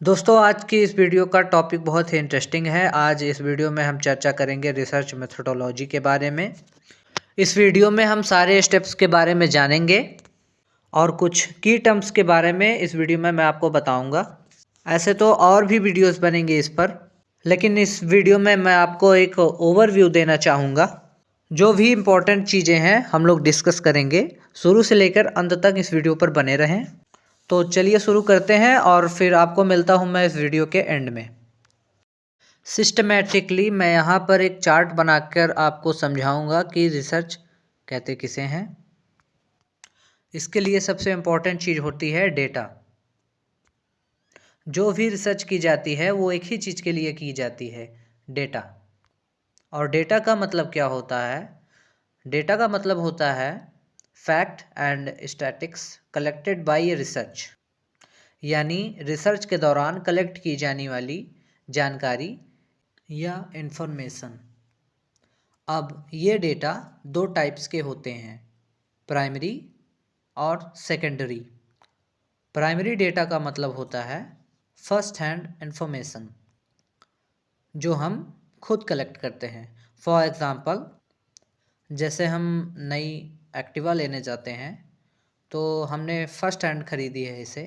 दोस्तों आज की इस वीडियो का टॉपिक बहुत ही इंटरेस्टिंग है। आज इस वीडियो में हम चर्चा करेंगे रिसर्च मेथोडोलॉजी के बारे में। इस वीडियो में हम सारे स्टेप्स के बारे में जानेंगे और कुछ की टर्म्स के बारे में इस वीडियो में मैं आपको बताऊंगा। ऐसे तो और भी वीडियोस बनेंगे इस पर, लेकिन इस वीडियो में मैं आपको एक ओवरव्यू देना चाहूँगा। जो भी इम्पोर्टेंट चीज़ें हैं हम लोग डिस्कस करेंगे। शुरू से लेकर अंत तक इस वीडियो पर बने रहें। तो चलिए शुरू करते हैं और फिर आपको मिलता हूं मैं इस वीडियो के एंड में। सिस्टमैटिकली मैं यहाँ पर एक चार्ट बनाकर आपको समझाऊंगा कि रिसर्च कहते किसे हैं। इसके लिए सबसे इम्पोर्टेंट चीज़ होती है डेटा। जो भी रिसर्च की जाती है वो एक ही चीज़ के लिए की जाती है, डेटा। और डेटा का मतलब क्या होता है? डेटा का मतलब होता है fact and statics collected by research, यानी रिसर्च के दौरान कलेक्ट की जाने वाली जानकारी या इन्फॉर्मेशन। अब ये डेटा दो टाइप्स के होते हैं, प्राइमरी और सेकेंडरी। प्राइमरी डेटा का मतलब होता है फर्स्ट हैंड इन्फॉर्मेशन, जो हम खुद कलेक्ट करते हैं। फॉर एग्ज़ाम्पल, जैसे हम नई एक्टिवा लेने जाते हैं तो हमने फर्स्ट हैंड ख़रीदी है इसे।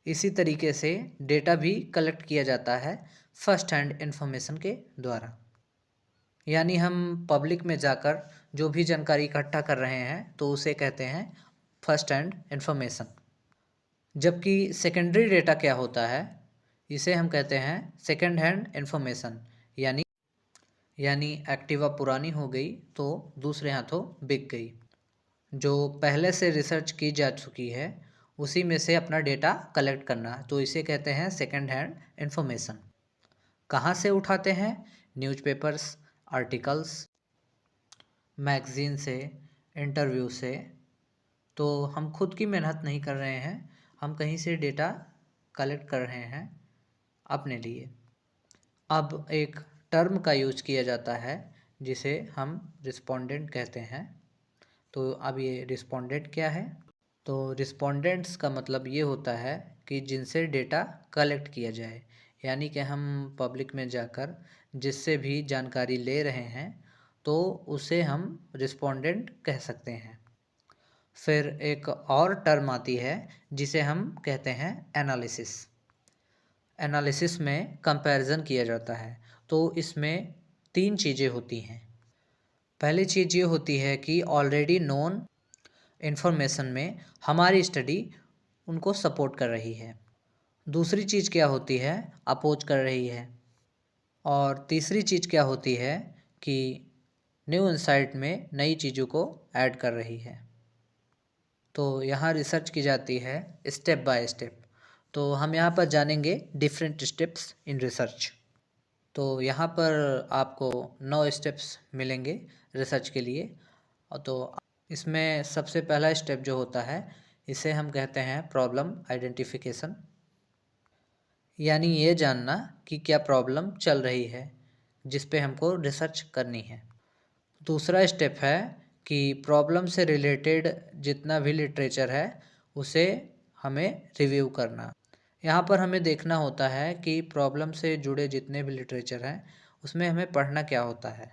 इसी तरीके से डेटा भी कलेक्ट किया जाता है फर्स्ट हैंड इन्फॉर्मेशन के द्वारा, यानी हम पब्लिक में जाकर जो भी जानकारी इकट्ठा कर रहे हैं तो उसे कहते हैं फर्स्ट हैंड इन्फॉर्मेशन। जबकि सेकेंडरी डेटा क्या होता है, इसे हम कहते हैं सेकेंड हैंड इन्फॉर्मेशन, यानी एक्टिवा पुरानी हो गई तो दूसरे हाथों बिक गई। जो पहले से रिसर्च की जा चुकी है उसी में से अपना डेटा कलेक्ट करना, तो इसे कहते हैं सेकेंड हैंड इन्फॉर्मेशन। कहाँ से उठाते हैं? न्यूज़पेपर्स, आर्टिकल्स, मैगज़ीन से, इंटरव्यू से। तो हम खुद की मेहनत नहीं कर रहे हैं, हम कहीं से डेटा कलेक्ट कर रहे हैं अपने लिए। अब एक टर्म का यूज किया जाता है जिसे हम रिस्पोंडेंट कहते हैं। तो अब ये रिस्पोंडेंट क्या है? तो रिस्पोंडेंट्स का मतलब ये होता है कि जिनसे डेटा कलेक्ट किया जाए, यानी कि हम पब्लिक में जाकर जिससे भी जानकारी ले रहे हैं तो उसे हम रिस्पोंडेंट कह सकते हैं। फिर एक और टर्म आती है जिसे हम कहते हैं एनालिसिस। एनालिसिस में कंपैरिजन किया जाता है। तो इसमें तीन चीज़ें होती हैं। पहली चीज़ ये होती है कि ऑलरेडी नोन इन्फॉर्मेशन में हमारी स्टडी उनको सपोर्ट कर रही है। दूसरी चीज़ क्या होती है? अपोज कर रही है। और तीसरी चीज़ क्या होती है कि न्यू इंसाइट में नई चीज़ों को ऐड कर रही है। तो यहाँ रिसर्च की जाती है स्टेप बाय स्टेप। तो हम यहाँ पर जानेंगे डिफरेंट स्टेप्स इन रिसर्च। तो यहाँ पर आपको 9 स्टेप्स मिलेंगे रिसर्च के लिए। और तो इसमें सबसे पहला स्टेप जो होता है इसे हम कहते हैं प्रॉब्लम आइडेंटिफिकेशन, यानी ये जानना कि क्या प्रॉब्लम चल रही है जिस पे हमको रिसर्च करनी है। दूसरा स्टेप है कि प्रॉब्लम से रिलेटेड जितना भी लिटरेचर है उसे हमें रिव्यू करना। यहाँ पर हमें देखना होता है कि प्रॉब्लम से जुड़े जितने भी लिटरेचर हैं उसमें हमें पढ़ना क्या होता है।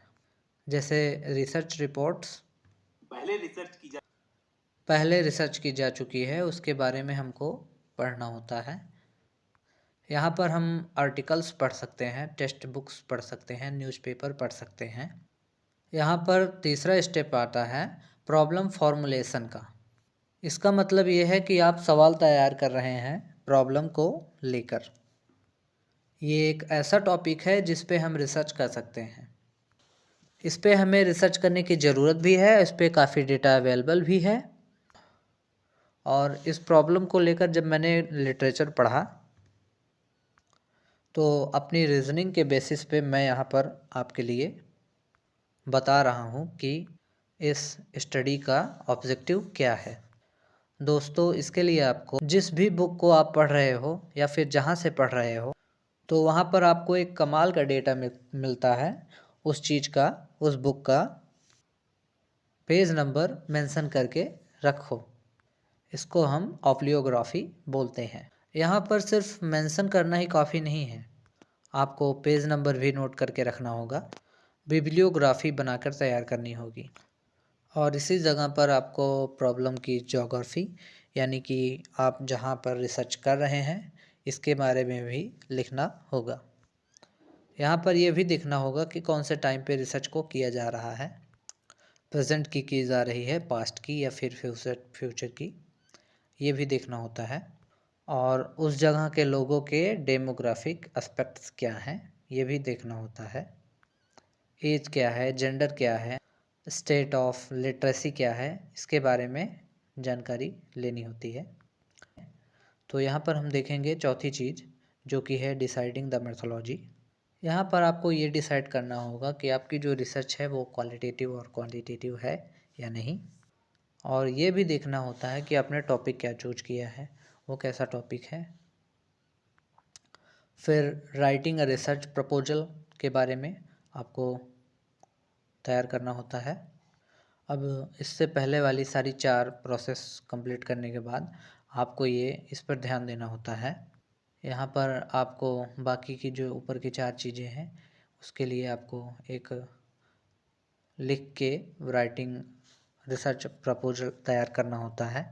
जैसे रिसर्च रिपोर्ट्स पहले रिसर्च की जा चुकी है उसके बारे में हमको पढ़ना होता है। यहाँ पर हम आर्टिकल्स पढ़ सकते हैं, टेक्स्ट बुक्स पढ़ सकते हैं, न्यूज़पेपर पढ़ सकते हैं। यहाँ पर तीसरा स्टेप आता है प्रॉब्लम फॉर्मुलेशन का। इसका मतलब ये है कि आप सवाल तैयार कर रहे हैं प्रॉब्लम को लेकर। ये एक ऐसा टॉपिक है जिस पे हम रिसर्च कर सकते हैं। इस पे हमें रिसर्च करने की ज़रूरत भी है, इस पे काफ़ी डेटा अवेलेबल भी है। और इस प्रॉब्लम को लेकर जब मैंने लिटरेचर पढ़ा तो अपनी रीज़निंग के बेसिस पे मैं यहाँ पर आपके लिए बता रहा हूँ कि इस स्टडी का ऑब्जेक्टिव क्या है। दोस्तों, इसके लिए आपको जिस भी बुक को आप पढ़ रहे हो या फिर जहाँ से पढ़ रहे हो तो वहाँ पर आपको एक कमाल का डेटा मिलता है उस चीज़ का, उस बुक का पेज नंबर मेंशन करके रखो। इसको हम ऑप्लियोग्राफी बोलते हैं। यहाँ पर सिर्फ मेंशन करना ही काफ़ी नहीं है, आपको पेज नंबर भी नोट करके रखना होगा, बिब्लियोग्राफी बनाकर तैयार करनी होगी। और इसी जगह पर आपको प्रॉब्लम की ज्योग्राफी यानी कि आप जहाँ पर रिसर्च कर रहे हैं इसके बारे में भी लिखना होगा। यहाँ पर यह भी देखना होगा कि कौन से टाइम पे रिसर्च को किया जा रहा है, प्रेजेंट की जा रही है, पास्ट की या फिर फ्यूचर की, ये भी देखना होता है। और उस जगह के लोगों के डेमोग्राफिक एस्पेक्ट्स क्या हैं ये भी देखना होता है, एज क्या है, जेंडर क्या है, स्टेट ऑफ लिटरेसी क्या है, इसके बारे में जानकारी लेनी होती है। तो यहाँ पर हम देखेंगे चौथी चीज़ जो कि है डिसाइडिंग द मेथोलॉजी। यहाँ पर आपको ये डिसाइड करना होगा कि आपकी जो रिसर्च है वो क्वालिटेटिव और क्वांटिटेटिव है या नहीं, और ये भी देखना होता है कि आपने टॉपिक क्या चूज किया है, वो कैसा टॉपिक है। फिर राइटिंग अ रिसर्च प्रपोजल के बारे में आपको तैयार करना होता है। अब इससे पहले वाली सारी 4 प्रोसेस कंप्लीट करने के बाद आपको ये इस पर ध्यान देना होता है। यहाँ पर आपको बाकी की जो ऊपर की 4 चीज़ें हैं उसके लिए आपको एक लिख के राइटिंग रिसर्च प्रपोजल तैयार करना होता है।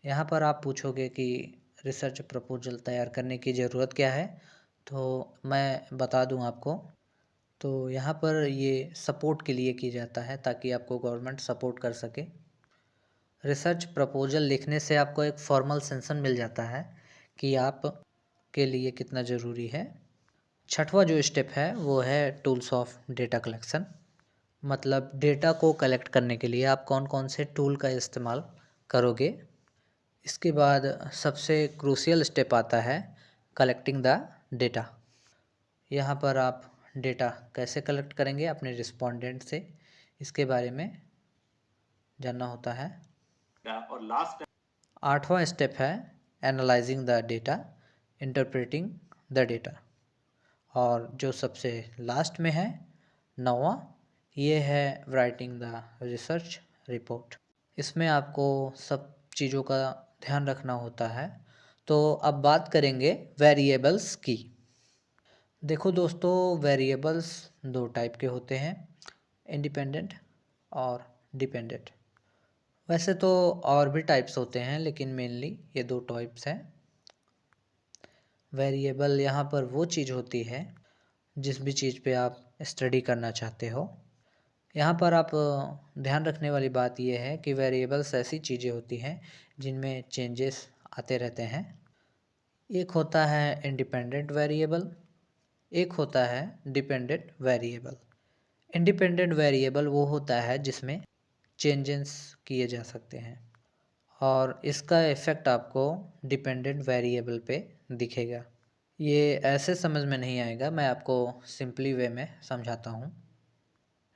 यहाँ पर आप पूछोगे कि रिसर्च प्रपोजल तैयार करने की ज़रूरत क्या है, तो मैं बता दूँ आपको। तो यहाँ पर ये सपोर्ट के लिए की जाता है ताकि आपको गवर्नमेंट सपोर्ट कर सके। रिसर्च प्रपोजल लिखने से आपको एक फॉर्मल सेंसन मिल जाता है कि आप के लिए कितना ज़रूरी है। छठवां जो स्टेप है वो है टूल्स ऑफ डेटा कलेक्शन, मतलब डेटा को कलेक्ट करने के लिए आप कौन कौन से टूल का इस्तेमाल करोगे। इसके बाद सबसे क्रूशियल स्टेप आता है कलेक्टिंग द डेटा। यहाँ पर आप डेटा कैसे कलेक्ट करेंगे अपने रिस्पोंडेंट से, इसके बारे में जानना होता है। और लास्ट 8वां स्टेप है analysing the data, interpreting the data. और जो सबसे लास्ट में है 9वां, ये है राइटिंग द रिसर्च रिपोर्ट। इसमें आपको सब चीज़ों का ध्यान रखना होता है। तो अब बात करेंगे वेरिएबल्स की। देखो दोस्तों, वेरिएबल्स 2 टाइप के होते हैं, इंडिपेंडेंट और डिपेंडेंट। वैसे तो और भी टाइप्स होते हैं लेकिन मेनली ये 2 टाइप्स हैं। वेरिएबल यहाँ पर वो चीज़ होती है जिस भी चीज़ पे आप स्टडी करना चाहते हो। यहाँ पर आप ध्यान रखने वाली बात यह है कि वेरिएबल्स ऐसी चीज़ें होती हैं जिनमें चेंजेस आते रहते हैं। एक होता है इंडिपेंडेंट वेरिएबल, एक होता है डिपेंडेंट वेरिएबल। इंडिपेंडेंट वेरिएबल वो होता है जिसमें चेंजेस किए जा सकते हैं और इसका इफ़ेक्ट आपको डिपेंडेंट वेरिएबल पे दिखेगा। ये ऐसे समझ में नहीं आएगा, मैं आपको सिंपली वे में समझाता हूँ।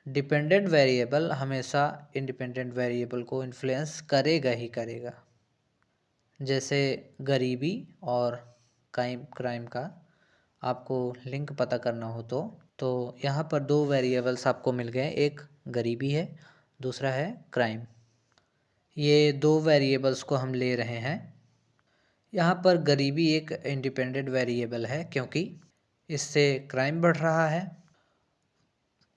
डिपेंडेंट वेरिएबल हमेशा इंडिपेंडेंट वेरिएबल को इन्फ्लुएंस करेगा ही करेगा। जैसे गरीबी और क्राइम का आपको लिंक पता करना हो तो यहाँ पर 2 वेरिएबल्स आपको मिल गए, एक गरीबी है, दूसरा है क्राइम। ये 2 वेरिएबल्स को हम ले रहे हैं। यहाँ पर गरीबी एक इंडिपेंडेंट वेरिएबल है क्योंकि इससे क्राइम बढ़ रहा है।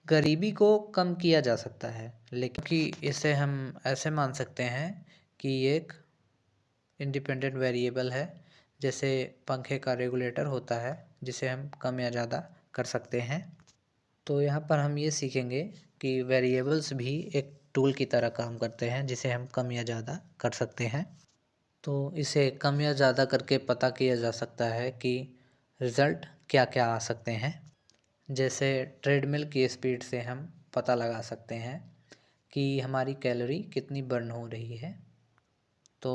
गरीबी को कम किया जा सकता है लेकिन कि इसे हम ऐसे मान सकते हैं कि ये एक इंडिपेंडेंट वेरिएबल है, जैसे पंखे का रेगुलेटर होता है जिसे हम कम या ज़्यादा कर सकते हैं। तो यहाँ पर हम ये सीखेंगे कि वेरिएबल्स भी एक टूल की तरह काम करते हैं जिसे हम कम या ज़्यादा कर सकते हैं। तो इसे कम या ज़्यादा करके पता किया जा सकता है कि रिज़ल्ट क्या क्या आ सकते हैं। जैसे ट्रेडमिल की स्पीड से हम पता लगा सकते हैं कि हमारी कैलोरी कितनी बर्न हो रही है। तो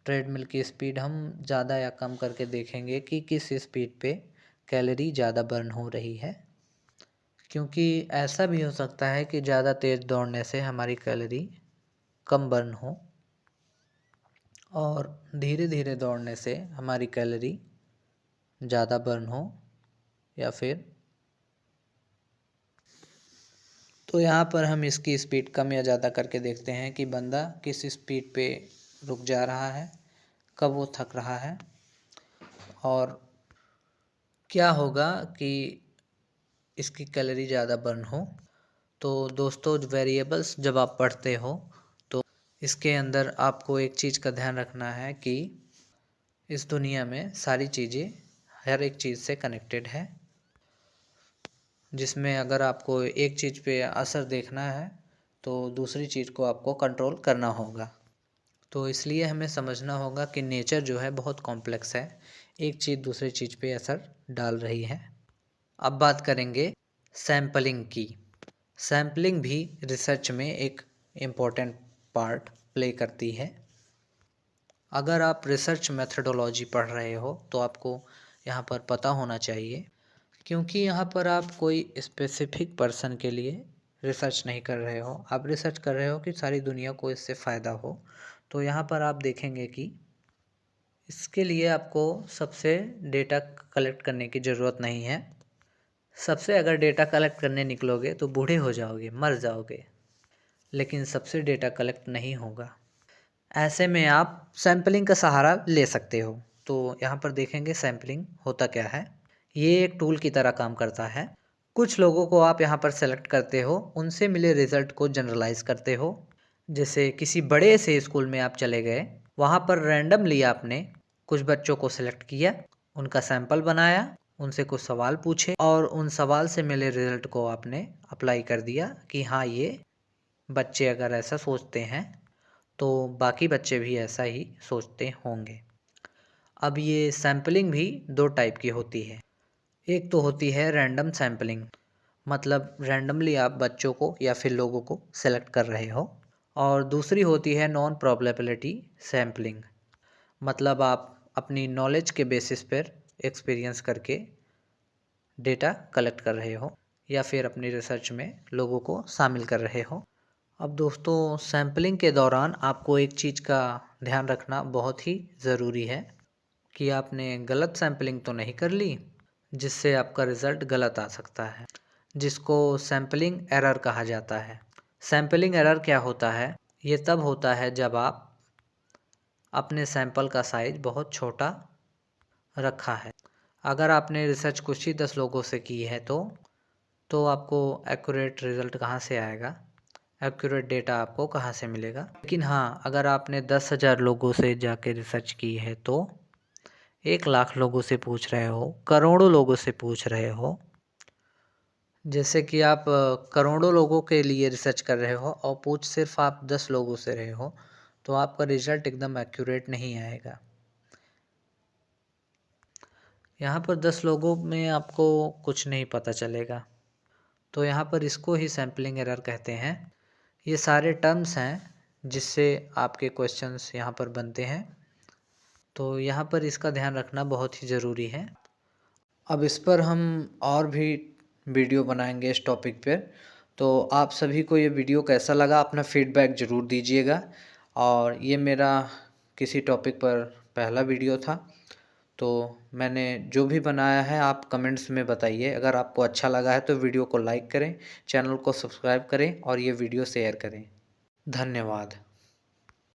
ट्रेडमिल की स्पीड हम ज़्यादा या कम करके देखेंगे कि किस स्पीड पे कैलोरी ज़्यादा बर्न हो रही है, क्योंकि ऐसा भी हो सकता है कि ज़्यादा तेज़ दौड़ने से हमारी कैलोरी कम बर्न हो और धीरे धीरे दौड़ने से हमारी कैलोरी ज़्यादा बर्न हो। या फिर तो यहाँ पर हम इसकी स्पीड कम या ज़्यादा करके देखते हैं कि बंदा किस स्पीड पे रुक जा रहा है, कब वो थक रहा है। और क्या होगा कि इसकी कैलोरी ज़्यादा बर्न हो। तो दोस्तों, वेरिएबल्स जब आप पढ़ते हो तो इसके अंदर आपको एक चीज़ का ध्यान रखना है कि इस दुनिया में सारी चीज़ें हर एक चीज़ से कनेक्टेड है, जिसमें अगर आपको एक चीज़ पे असर देखना है तो दूसरी चीज़ को आपको कंट्रोल करना होगा। तो इसलिए हमें समझना होगा कि नेचर जो है बहुत कॉम्प्लेक्स है, एक चीज़ दूसरी चीज़ पे असर डाल रही है। अब बात करेंगे सैम्पलिंग की। सैम्पलिंग भी रिसर्च में एक इम्पॉर्टेंट पार्ट प्ले करती है। अगर आप रिसर्च मेथडोलॉजी पढ़ रहे हो तो आपको यहाँ पर पता होना चाहिए, क्योंकि यहाँ पर आप कोई स्पेसिफिक पर्सन के लिए रिसर्च नहीं कर रहे हो, आप रिसर्च कर रहे हो कि सारी दुनिया को इससे फ़ायदा हो। तो यहाँ पर आप देखेंगे कि इसके लिए आपको सबसे डेटा कलेक्ट करने की ज़रूरत नहीं है। सबसे अगर डेटा कलेक्ट करने निकलोगे तो बूढ़े हो जाओगे, मर जाओगे, लेकिन सबसे डेटा कलेक्ट नहीं होगा। ऐसे में आप सैम्पलिंग का सहारा ले सकते हो। तो यहाँ पर देखेंगे सैम्पलिंग होता क्या है। ये एक टूल की तरह काम करता है। कुछ लोगों को आप यहाँ पर सेलेक्ट करते हो, उनसे मिले रिजल्ट को जनरलाइज करते हो। जैसे किसी बड़े से स्कूल में आप चले गए, वहाँ पर रैंडमली आपने कुछ बच्चों को सेलेक्ट किया, उनका सैंपल बनाया, उनसे कुछ सवाल पूछे और उन सवाल से मिले रिजल्ट को आपने अप्लाई कर दिया कि हाँ, ये बच्चे अगर ऐसा सोचते हैं तो बाकी बच्चे भी ऐसा ही सोचते होंगे। अब ये सैम्पलिंग भी दो टाइप की होती है। एक तो होती है रैंडम सैम्पलिंग, मतलब रैंडमली आप बच्चों को या फिर लोगों को सेलेक्ट कर रहे हो। और दूसरी होती है नॉन प्रोबेबिलिटी सैम्पलिंग, मतलब आप अपनी नॉलेज के बेसिस पर एक्सपीरियंस करके डेटा कलेक्ट कर रहे हो या फिर अपनी रिसर्च में लोगों को शामिल कर रहे हो। अब दोस्तों, सैम्पलिंग के दौरान आपको एक चीज़ का ध्यान रखना बहुत ही ज़रूरी है कि आपने गलत सैम्पलिंग तो नहीं कर ली, जिससे आपका रिज़ल्ट गलत आ सकता है, जिसको सैम्पलिंग एरर कहा जाता है। सैम्पलिंग एरर क्या होता है? ये तब होता है जब आप अपने सैंपल का साइज़ बहुत छोटा रखा है। अगर आपने रिसर्च कुछ ही 10 लोगों से की है तो आपको एक्यूरेट रिज़ल्ट कहाँ से आएगा, एक्यूरेट डेटा आपको कहाँ से मिलेगा। लेकिन हाँ, अगर आपने 10,000 लोगों से जाके रिसर्च की है तो 1,00,000 लोगों से पूछ रहे हो, करोड़ों लोगों से पूछ रहे हो, जैसे कि आप करोड़ों लोगों के लिए रिसर्च कर रहे हो और पूछ सिर्फ आप 10 लोगों से रहे हो, तो आपका रिज़ल्ट एकदम एक्यूरेट नहीं आएगा। यहाँ पर 10 लोगों में आपको कुछ नहीं पता चलेगा। तो यहाँ पर इसको ही सैम्पलिंग एरर कहते हैं। ये सारे टर्म्स हैं जिससे आपके क्वेश्चंस यहाँ पर बनते हैं, तो यहाँ पर इसका ध्यान रखना बहुत ही ज़रूरी है। अब इस पर हम और भी वीडियो बनाएंगे इस टॉपिक पर। तो आप सभी को ये वीडियो कैसा लगा, अपना फीडबैक ज़रूर दीजिएगा। और ये मेरा किसी टॉपिक पर पहला वीडियो था, तो मैंने जो भी बनाया है आप कमेंट्स में बताइए। अगर आपको अच्छा लगा है तो वीडियो को लाइक करें, चैनल को सब्सक्राइब करें और ये वीडियो शेयर करें। धन्यवाद।